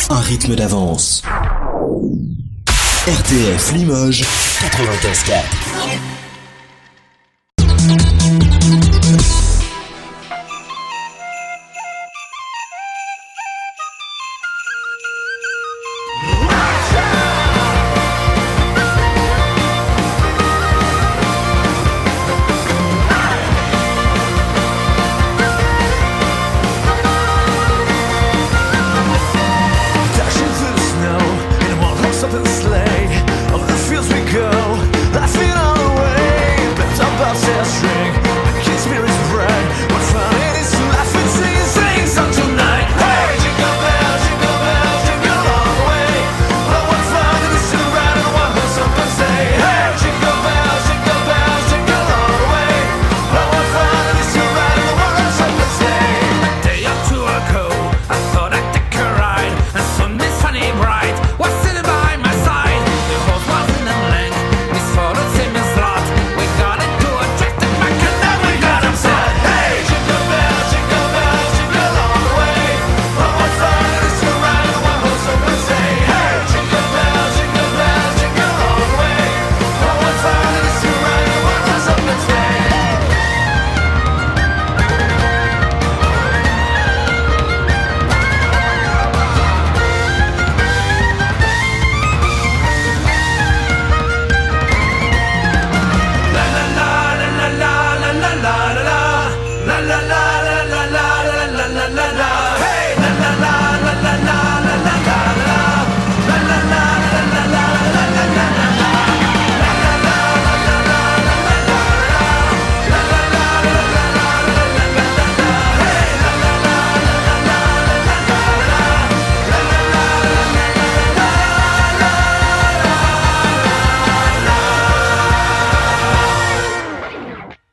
un rythme d'avance. RTF Limoges 95.4.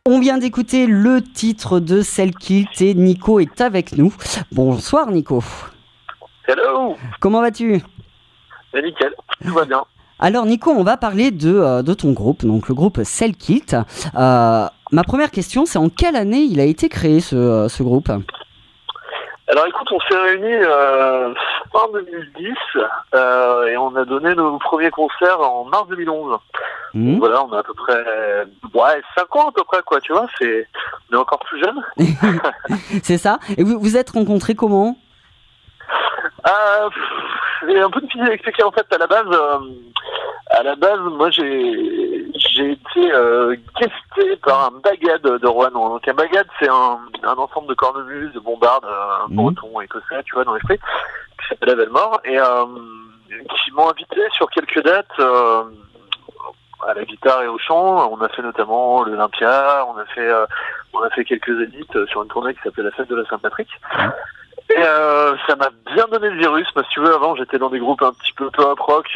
On vient d'écouter le titre de Selkilt et Nico est avec nous. Bonsoir Nico. Hello. Comment vas-tu ? Nickel, tout va bien. Alors Nico, on va parler de ton groupe, donc le groupe Selkilt. Ma première question, c'est en quelle année il a été créé ce groupe ? Alors écoute, on s'est réunis fin 2010 et on a donné nos premiers concerts en mars 2011. Donc voilà, on a à peu près 5 ans à peu près, quoi, tu vois, on est encore plus jeunes. C'est ça. Et vous êtes rencontrés comment ? C'est un peu difficile à expliquer en fait. À la base, moi j'ai été guesté par un bagad de Rouen. Donc un bagad, c'est un ensemble de cornemuses, de bombardes, bretons, écossais, tu vois, dans l'esprit, qui s'appelle Avelmore, et qui m'ont invité sur quelques dates à la guitare et au chant. On a fait notamment l'Olympia, on a fait quelques zéniths sur une tournée qui s'appelait la Fête de la Saint-Patrick. Et ça m'a bien donné le virus, parce que si tu veux, avant j'étais dans des groupes un petit peu pop rock,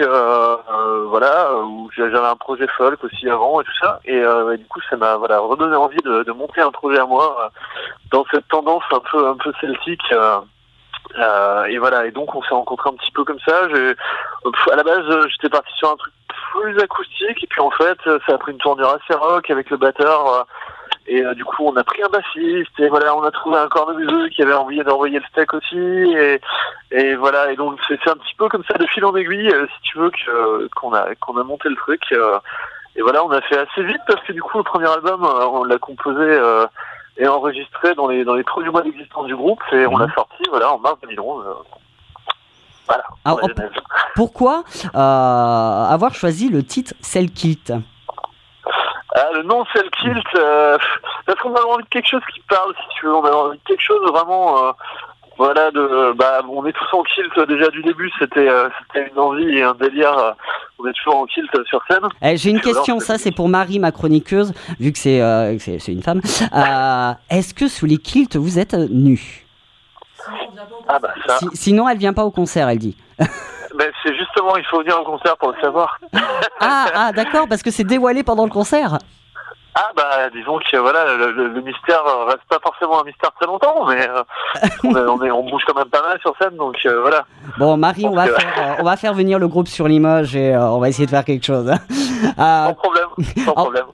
voilà, où j'avais un projet folk aussi avant et tout ça, et du coup ça m'a redonné envie de monter un projet à moi dans cette tendance un peu celtique, et voilà, et donc on s'est rencontrés un petit peu comme ça. À la base j'étais parti sur un truc plus acoustique, et puis en fait ça a pris une tournure assez rock avec le batteur. Et du coup, on a pris un bassiste, et voilà, on a trouvé un cornemuseux qui avait envie d'envoyer le steak aussi, et voilà, et donc c'est un petit peu comme ça de fil en aiguille, si tu veux, qu'on a monté le truc, et voilà, on a fait assez vite parce que du coup, le premier album, on l'a composé et enregistré dans les premiers mois d'existence du groupe, et on l'a sorti, voilà, en mars 2011. Voilà. Alors, pourquoi avoir choisi le titre Selkilt ? Le nom Selkilt, parce qu'on avait envie de quelque chose qui parle, si tu veux, on avait envie de quelque chose vraiment, voilà, on est tous en kilt déjà du début, c'était une envie et un délire, on est toujours en kilt sur scène. J'ai une question, ça c'est pour Marie, ma chroniqueuse, vu que c'est une femme. Est-ce que sous les kilts vous êtes nus ? Sinon elle vient pas au concert, elle dit. Ben, c'est justement, il faut venir au concert pour le savoir. Ah, d'accord, parce que c'est dévoilé pendant le concert. Disons que voilà, le mystère reste pas forcément un mystère très longtemps, mais on bouge quand même pas mal sur scène, donc voilà. Bon, Marie, on va faire venir le groupe sur Limoges et on va essayer de faire quelque chose. Sans problème.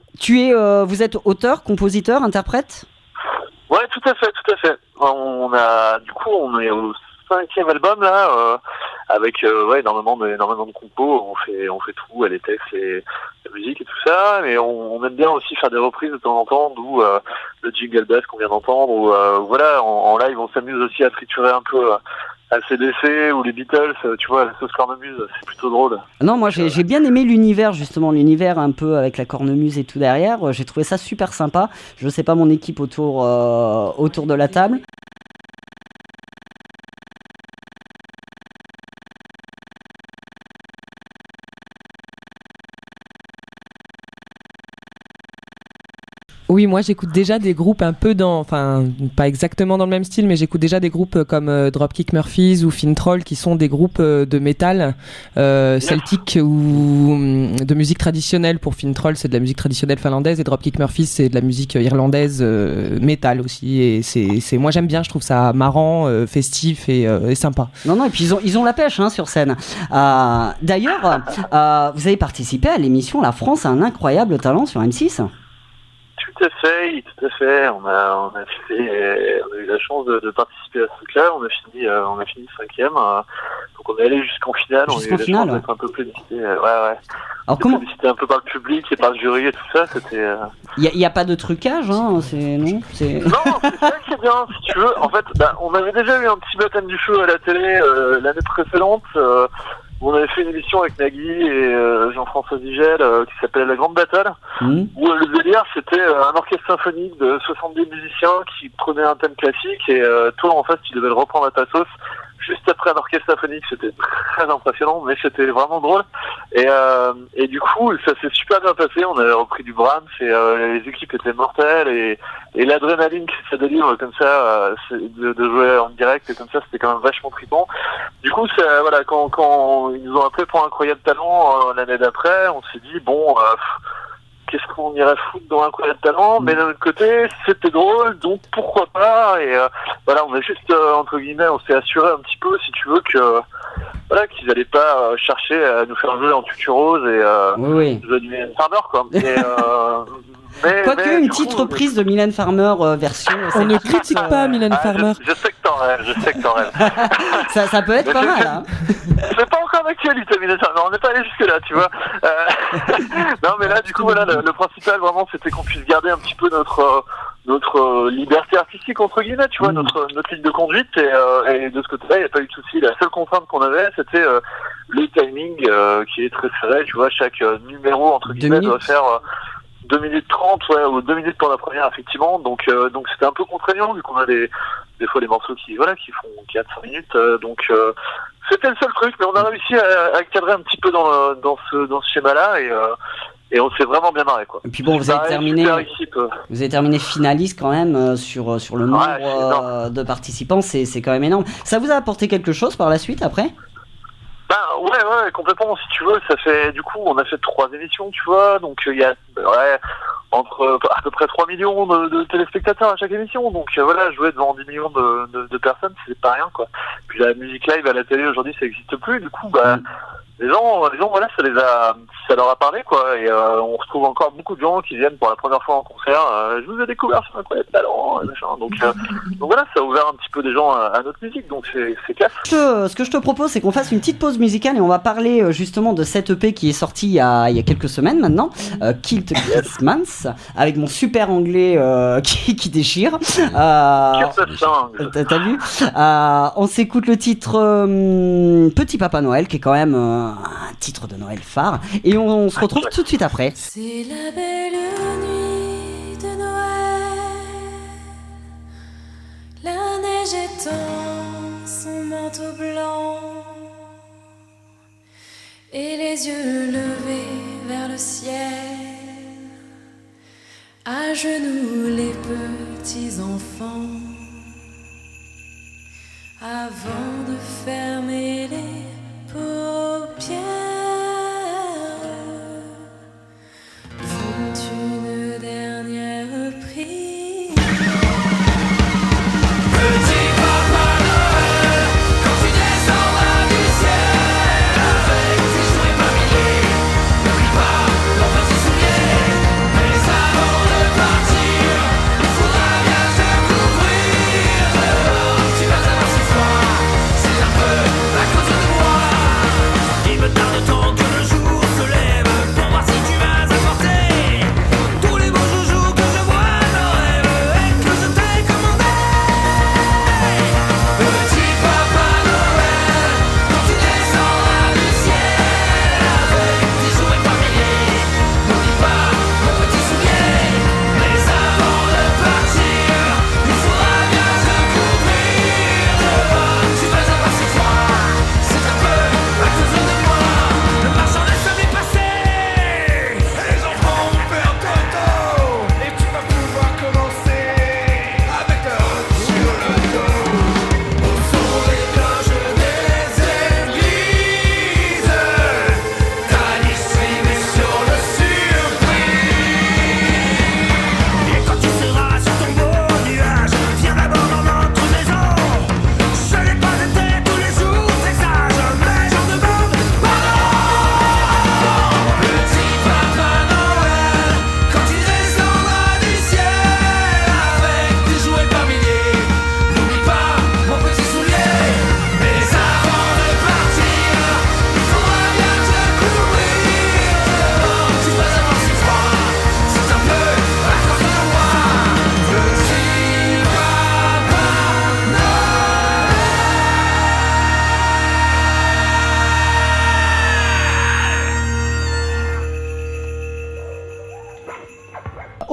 Vous êtes auteur, compositeur, interprète ? Ouais, tout à fait. On est au 5e album là, avec énormément de compos. On fait tout, les textes, la musique et tout ça, mais on aime bien aussi faire des reprises de temps en temps, d'où le jingle bass qu'on vient d'entendre, ou voilà, en live on s'amuse aussi à triturer un peu AC/DC ou les Beatles, tu vois, la sauce cornemuse, c'est plutôt drôle. Non, moi j'ai bien aimé l'univers, justement, l'univers un peu avec la cornemuse et tout derrière. J'ai trouvé ça super sympa. Je sais pas mon équipe autour de la table. Oui, moi j'écoute déjà des groupes un peu enfin pas exactement dans le même style, mais j'écoute déjà des groupes comme Dropkick Murphys ou Fintroll, qui sont des groupes de métal celtique ou de musique traditionnelle. Pour Fintroll, c'est de la musique traditionnelle finlandaise, et Dropkick Murphys, c'est de la musique irlandaise métal aussi. Et c'est moi j'aime bien, je trouve ça marrant, festif et sympa. Non, et puis ils ont la pêche sur scène. D'ailleurs, vous avez participé à l'émission La France a un incroyable talent sur M6. Tout à fait. On a eu la chance de participer à ce truc-là. On a fini 5e. Donc on est allé jusqu'en finale. On a eu la chance d'être un peu plébiscité. Ouais. Alors comment plébiscité un peu par le public et par le jury et tout ça. C'était. Il y a pas de trucage, Non, c'est ça qui est bien. Si tu veux, en fait, on avait déjà eu un petit baptême du feu à la télé l'année précédente. On avait fait une émission avec Nagui et Jean-François Zigel qui s'appelait La Grande Battle, où le délire c'était un orchestre symphonique de 70 musiciens qui prenait un thème classique et toi en face tu devais le reprendre à ta sauce juste après un orchestre symphonique. C'était très impressionnant, mais c'était vraiment drôle et du coup ça s'est super bien passé. On avait repris du Brahms et les équipes étaient mortelles et l'adrénaline qui se délivre comme ça de jouer en direct et comme ça, c'était quand même vachement trippant. Du coup voilà, quand ils nous ont appelé pour Incroyable Talent l'année d'après, on s'est dit qu'est-ce qu'on irait foutre dans Incroyable Talent, mais d'un autre côté c'était drôle, donc pourquoi pas. Et voilà, on a juste entre guillemets, on s'est assuré un petit peu, si tu veux, que voilà, qu'ils allaient pas chercher à nous faire jouer en tutu rose et jouer du Mylène Farmer, quoi. Quoique une petite reprise de Mylène Farmer version. On ne critique pas Mylène Farmer. Je sais que t'en rêves. ça peut être pas mal. C'est pas encore d'actualité, Mylène Farmer. On n'est pas allé jusque là, tu vois. Non, mais là, du coup, voilà, le principal vraiment, c'était qu'on puisse garder un petit peu notre liberté artistique entre guillemets, tu vois, notre ligne de conduite et de ce côté-là, il n'y a pas eu de souci. La seule contrainte qu'on avait, c'était le timing qui est très serré, tu vois. Chaque numéro entre guillemets doit faire 2 minutes 30, ou 2 minutes pour la première, effectivement. Donc c'était un peu contraignant, vu qu'on a des fois les morceaux qui font 4-5 minutes. Donc c'était le seul truc, mais on a réussi à cadrer un petit peu dans ce schéma-là et on s'est vraiment bien marré, quoi. Et puis bon, vous avez terminé finaliste quand même sur le nombre de participants, c'est quand même énorme. Ça vous a apporté quelque chose par la suite après? Ouais, complètement. Si tu veux, ça fait, du coup, on a fait 3 émissions, tu vois, donc il y a entre à peu près 3 millions de téléspectateurs à chaque émission, donc voilà, jouer devant 10 millions de personnes, c'est pas rien, quoi. Puis la musique live à la télé aujourd'hui, ça n'existe plus, du coup, les gens, voilà, ça leur a parlé, quoi, et on retrouve encore beaucoup de gens qui viennent pour la première fois en concert. Je vous ai découvert sur Incroyable Talent, machin. Donc voilà, ça a ouvert un petit peu des gens à notre musique, donc c'est classe. Ce que je te propose, c'est qu'on fasse une petite pause musicale et on va parler justement de cette EP qui est sortie il y a quelques semaines maintenant, Kilt Christmas, avec mon super anglais qui déchire. T'as vu? On s'écoute le titre Petit Papa Noël, qui est quand même un titre de Noël phare, et on se retrouve tout de suite après. C'est la belle nuit de Noël, la neige étend son manteau blanc et les yeux levés vers le ciel, à genoux les petits enfants, avant de fermer les paupières, font une dernière prière. Petit Papa Noël, quand tu descendras du ciel, avec tes jouets familiers, n'oublie pas ton petit soulier. Mais avant de partir, il faudra bien te couvrir. Dehors, tu vas avoir ce froid, c'est un peu la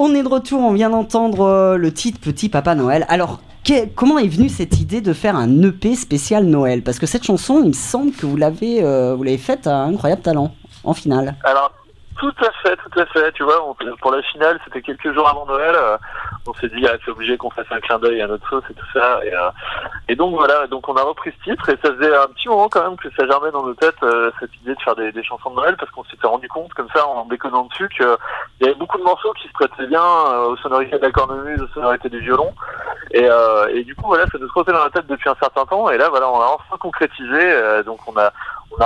On est de retour, on vient d'entendre le titre Petit Papa Noël. Alors, comment est venue cette idée de faire un EP spécial Noël? Parce que cette chanson, il me semble que vous l'avez faite à Incroyable Talent, en finale. Alors, tout à fait. Tu vois, pour la finale, c'était quelques jours avant Noël. On s'est dit, c'est obligé qu'on fasse un clin d'œil à notre sauce et tout ça. Et donc voilà, donc on a repris ce titre et ça faisait un petit moment quand même que ça germait dans nos têtes, cette idée de faire des chansons de Noël, parce qu'on s'était rendu compte comme ça en déconnant dessus qu'il y avait beaucoup de morceaux qui se prêtaient bien aux sonorités de la cornemuse, aux sonorités du violon. Et du coup voilà, ça nous trottait dans la tête depuis un certain temps. Et là voilà, on a enfin concrétisé. Donc on a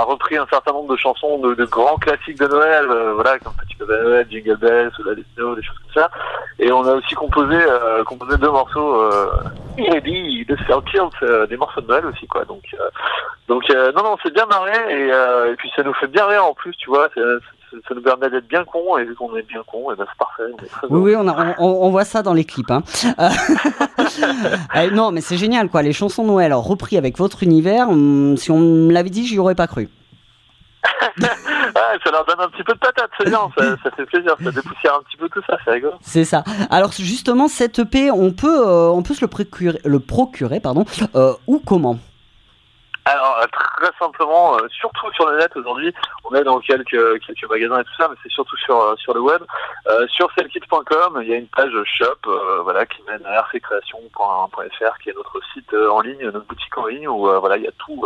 repris un certain nombre de chansons de grands classiques de Noël, voilà, comme Petit Papa Noël, Jingle Bells, ou La Snow, des choses comme ça. Et on a aussi composé 2 morceaux inédits de Fairfield, des morceaux de Noël aussi, quoi. Donc non, c'est bien marré et puis ça nous fait bien rire en plus, tu vois. Ça nous permet d'être bien cons, et vu qu'on est bien cons, et ben c'est parfait. On est très oui, on voit ça dans les clips. Hein. Non, mais c'est génial, quoi. Les chansons de Noël, alors, repris avec votre univers. Si on me l'avait dit, j'y aurais pas cru. Ça leur donne un petit peu de patate, c'est bien, ça fait plaisir, ça dépoussière un petit peu tout ça, c'est rigolo. C'est ça. Alors justement, cette EP, on peut se le procurer, ou comment? Alors très simplement, surtout sur le net aujourd'hui, on est dans quelques magasins et tout ça, mais c'est surtout sur le web. Sur cellkit.com, il y a une page shop, voilà, qui mène à rccreation.fr, qui est notre site en ligne, notre boutique en ligne où voilà, il y a tout,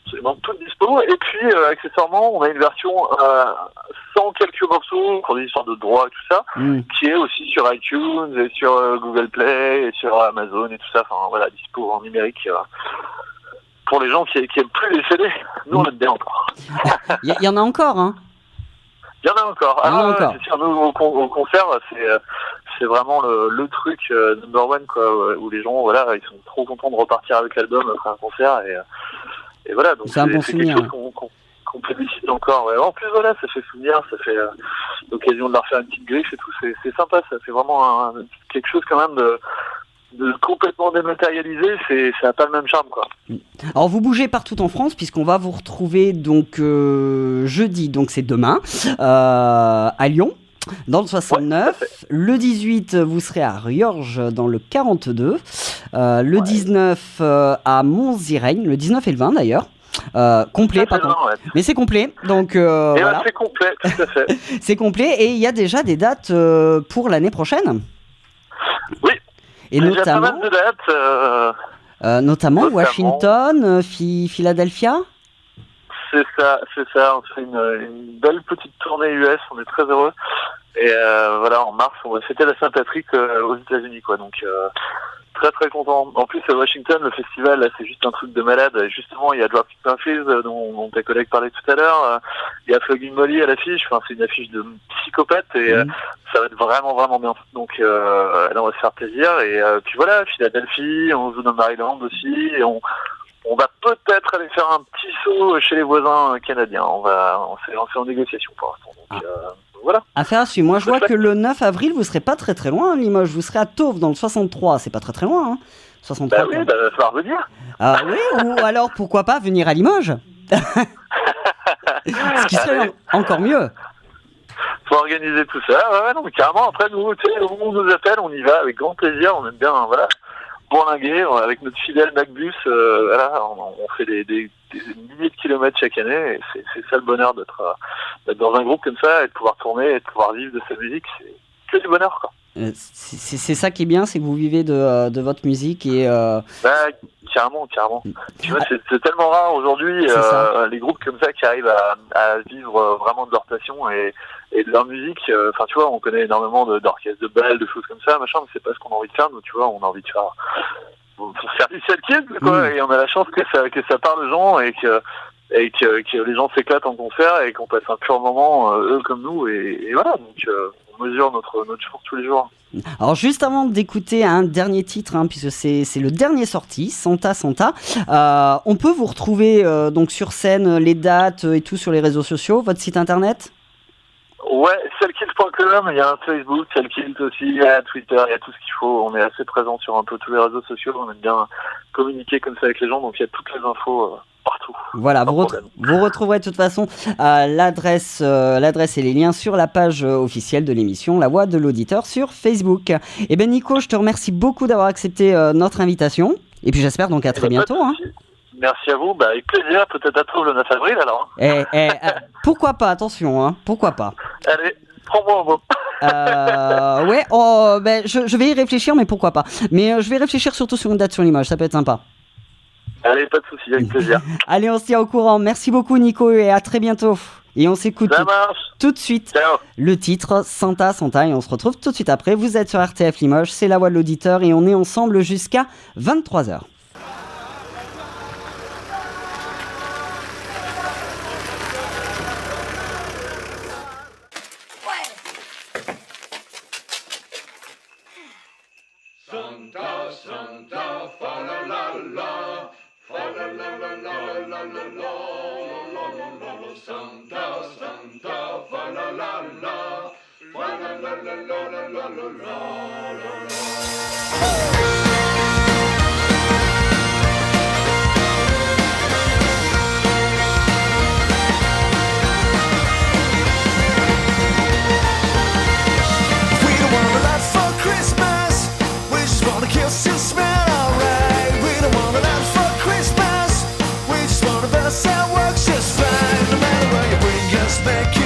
absolument tout dispo. Et puis accessoirement, on a une version sans quelques morceaux pour des histoires de droits et tout ça, qui est aussi sur iTunes et sur Google Play et sur Amazon et tout ça. Enfin voilà, dispo en numérique. Pour les gens qui aiment plus les CD, nous on aime bien encore. Il y en a encore, hein? Il y en a encore. Encore. C'est sûr, nous au concert, c'est vraiment le truc number one, quoi, où les gens, voilà, ils sont trop contents de repartir avec l'album après un concert et voilà. Donc c'est un bon souvenir. Quelque chose qu'on plébiscite encore. Ouais. En plus, voilà, ça fait souvenir, ça fait l'occasion de leur faire une petite griffe et tout. C'est sympa, ça fait vraiment quelque chose quand même de complètement dématérialisé, ça n'a pas le même charme, quoi. Alors vous bougez partout en France puisqu'on va vous retrouver donc jeudi, donc c'est demain, à Lyon. Dans le 69, le 18 vous serez à Riorges dans le 42, le 19 à Montsirègne, le 19 et le 20 d'ailleurs. Complet, pas contre. Mais c'est complet, donc voilà. C'est complet, tout à fait. C'est complet et il y a déjà des dates pour l'année prochaine. Oui. Et notamment, pas mal de dates, notamment Washington, Philadelphia. C'est ça. On fait une belle petite tournée US. On est très heureux. Et voilà, en mars, on va fêter la Saint-Patrick aux États-Unis, quoi. Donc très très content. En plus, à Washington, le festival, là, c'est juste un truc de malade. Justement, il y a Dropkick Murphys, dont ta collègue parlait tout à l'heure. Il y a Flogging Molly à l'affiche. Enfin, c'est une affiche de psychopathe et ça va être vraiment vraiment bien. Donc là, on va se faire plaisir. Et puis voilà, Philadelphie, on joue dans Maryland aussi. Et on va peut-être aller faire un petit saut chez les voisins canadiens. On s'est en négociation pour l'instant. Donc voilà. Affaire à suivre. Moi, je vois que le 9 avril, vous serez pas très très loin, Limoges. Vous serez à Tauve dans le 63. C'est pas très très loin, hein. 63. Bah oui, il va falloir venir. Ah oui, ou alors pourquoi pas venir à Limoges. Ce qui serait encore mieux. Faut organiser tout ça. Ouais, non, mais carrément. Après, nous, tu sais, au moment où on nous appelle, on y va avec grand plaisir. On aime bien, voilà, bourlinguer avec notre fidèle MacBus. Voilà, on fait des milliers de kilomètres chaque année. Et c'est ça le bonheur d'être dans un groupe comme ça et de pouvoir tourner et de pouvoir vivre de sa musique. C'est que du bonheur, quoi. C'est ça qui est bien, c'est que vous vivez de votre musique et bah, carrément. Tu vois, c'est tellement rare aujourd'hui les groupes comme ça qui arrivent à vivre vraiment de leur passion et de leur musique. Enfin, tu vois, on connaît énormément d'orchestres de bal, de choses comme ça, machin, mais c'est pas ce qu'on a envie de faire. Nous, tu vois, on a envie de faire du Cellkit, quoi, et on a la chance que ça parle aux gens et que les gens s'éclatent en concert et qu'on passe un pur moment, eux comme nous, et voilà. Donc on mesure notre chance tous les jours. Alors juste avant d'écouter un dernier titre, hein, puisque c'est le dernier sorti, Santa, on peut vous retrouver donc sur scène, les dates et tout sur les réseaux sociaux, votre site internet? Ouais, cellkit.com, il y a un Facebook, Cellkit aussi, il y a Twitter, il y a tout ce qu'il faut. On est assez présent sur un peu tous les réseaux sociaux, on aime bien communiquer comme ça avec les gens, donc il y a toutes les infos partout. tout. Voilà, Pas de vous problème. retrouverez de toute façon l'adresse et les liens sur la page officielle de l'émission La Voix de l'Auditeur sur Facebook. Et ben Nico, je te remercie beaucoup d'avoir accepté notre invitation. Et puis j'espère donc à très Eh ben, pas de bientôt. Hein. souci. Merci à vous, bah, avec plaisir, peut-être à toi le 9 avril alors. Pourquoi pas, attention, hein, pourquoi pas. Allez, prends-moi au mot. Ouais, je vais y réfléchir, mais pourquoi pas. Mais je vais réfléchir surtout sur une date sur Limoges, ça peut être sympa. Allez, pas de souci, avec plaisir. Allez, on se tient au courant. Merci beaucoup Nico et à très bientôt. Et on s'écoute Ça marche. tout de suite Ciao. le titre Santa Santa et on se retrouve tout de suite après. Vous êtes sur RTF Limoges, c'est la voix de l'auditeur et on est ensemble jusqu'à 23h. Santa, Santa, fa la la la, fa la la la la la la la. Santa, Santa, fa la la la, fa la la la la la la la. We don't want a lot for Christmas. We just want to kiss and smell alright. We don't want a lot for Christmas. We just want a verse that works just fine. No matter where you bring us back.